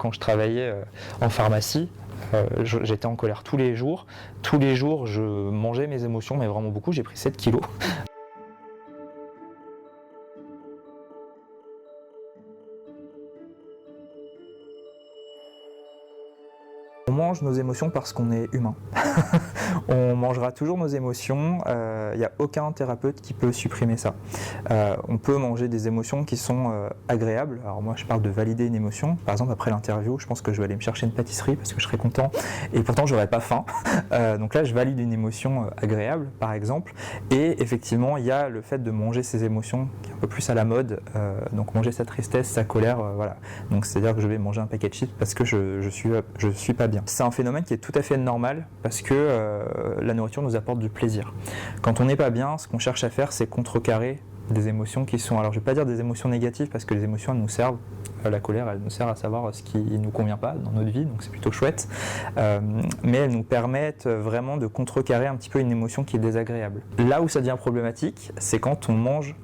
Quand je travaillais en pharmacie, j'étais en colère tous les jours. Tous les jours, je mangeais mes émotions, mais vraiment beaucoup. J'ai pris 7 kilos. On mange nos émotions parce qu'on est humain. On mangera toujours nos émotions, il n'y a aucun thérapeute qui peut supprimer ça. On peut manger des émotions qui sont agréables. Alors moi je parle de valider une émotion. Par exemple après l'interview, je pense que je vais aller me chercher une pâtisserie parce que je serai content et pourtant j'aurais pas faim. Donc là je valide une émotion agréable par exemple. Et effectivement il y a le fait de manger ces émotions qui est un peu plus à la mode. Donc manger sa tristesse, sa colère, voilà. Donc c'est-à-dire que je vais manger un paquet de chips parce que je suis pas bien. C'est un phénomène qui est tout à fait normal parce que la nourriture nous apporte du plaisir. Quand on n'est pas bien, ce qu'on cherche à faire, c'est contrecarrer des émotions qui sont, alors je ne vais pas dire des émotions négatives parce que les émotions elles nous servent, la colère elle nous sert à savoir ce qui ne nous convient pas dans notre vie, donc c'est plutôt chouette, mais elles nous permettent vraiment de contrecarrer un petit peu une émotion qui est désagréable. Là où ça devient problématique, c'est quand on mange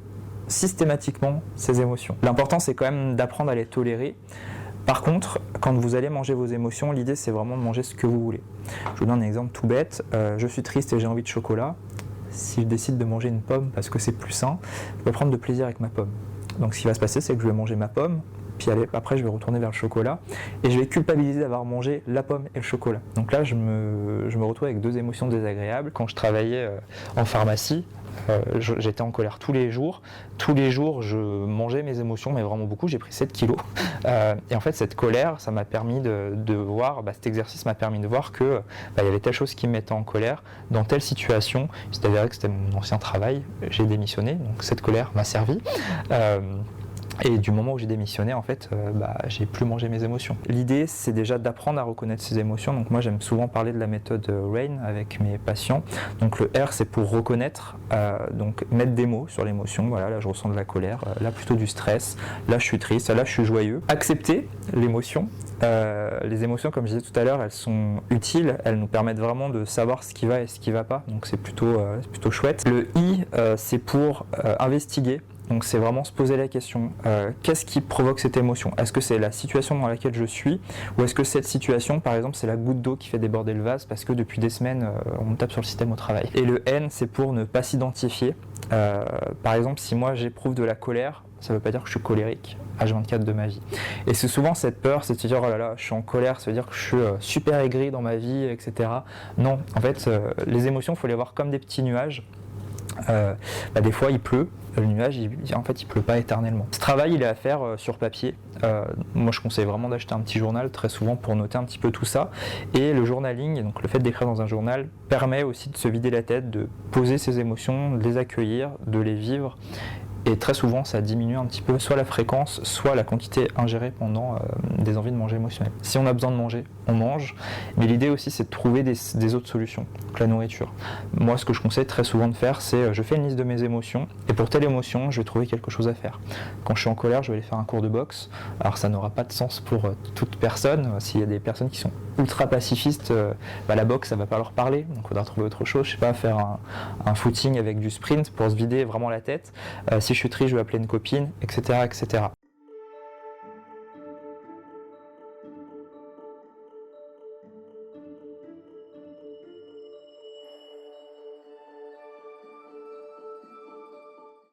systématiquement ces émotions. L'important c'est quand même d'apprendre à les tolérer. Par contre, quand vous allez manger vos émotions, l'idée c'est vraiment de manger ce que vous voulez. Je vous donne un exemple tout bête, je suis triste et j'ai envie de chocolat. Si je décide de manger une pomme parce que c'est plus sain, je vais prendre de plaisir avec ma pomme. Donc ce qui va se passer, c'est que je vais manger ma pomme, puis après je vais retourner vers le chocolat, et je vais culpabiliser d'avoir mangé la pomme et le chocolat. Donc là je me retrouve avec deux émotions désagréables. Quand je travaillais en pharmacie, j'étais en colère tous les jours, je mangeais mes émotions, mais vraiment beaucoup, j'ai pris 7 kilos. Et en fait, cette colère, ça m'a permis de voir, cet exercice m'a permis de voir que il y avait telle chose qui me mettait en colère, dans telle situation. Il s'est avéré que c'était mon ancien travail, j'ai démissionné, donc cette colère m'a servi. Et du moment où j'ai démissionné, en fait, j'ai plus mangé mes émotions. L'idée, c'est déjà d'apprendre à reconnaître ses émotions. Donc moi, j'aime souvent parler de la méthode RAIN avec mes patients. Donc le R, c'est pour reconnaître, donc mettre des mots sur l'émotion. Voilà, là, je ressens de la colère, là, plutôt du stress, là, je suis triste, là, je suis joyeux. Accepter l'émotion. Les émotions, comme je disais tout à l'heure, elles sont utiles. Elles nous permettent vraiment de savoir ce qui va et ce qui ne va pas. Donc c'est plutôt chouette. Le I, c'est pour investiguer. Donc c'est vraiment se poser la question, qu'est-ce qui provoque cette émotion? Est-ce que c'est la situation dans laquelle je suis? Ou est-ce que cette situation, par exemple, c'est la goutte d'eau qui fait déborder le vase parce que depuis des semaines, on me tape sur le système au travail? Et le N, c'est pour ne pas s'identifier. Par exemple, si moi j'éprouve de la colère, ça ne veut pas dire que je suis colérique H24 de ma vie. Et c'est souvent cette peur, c'est de se dire, oh là là, je suis en colère, ça veut dire que je suis super aigri dans ma vie, etc. Non, en fait, les émotions, il faut les voir comme des petits nuages. Des fois il pleut, le nuage il pleut pas éternellement. Ce travail il est à faire sur papier. Moi je conseille vraiment d'acheter un petit journal très souvent pour noter un petit peu tout ça. Et le journaling, donc le fait d'écrire dans un journal, permet aussi de se vider la tête, de poser ses émotions, de les accueillir, de les vivre. Et très souvent, ça diminue un petit peu soit la fréquence, soit la quantité ingérée pendant des envies de manger émotionnelles. Si on a besoin de manger, on mange. Mais l'idée aussi, c'est de trouver des autres solutions que la nourriture. Moi, ce que je conseille très souvent de faire, c'est je fais une liste de mes émotions. Et pour telle émotion, je vais trouver quelque chose à faire. Quand je suis en colère, je vais aller faire un cours de boxe. Alors, ça n'aura pas de sens pour toute personne. S'il y a des personnes qui sont ultra pacifistes, la boxe, ça ne va pas leur parler. Donc, il faudra trouver autre chose. Je sais pas, faire un footing avec du sprint pour se vider vraiment la tête. Si je suis triste, je vais appeler une copine, etc., etc.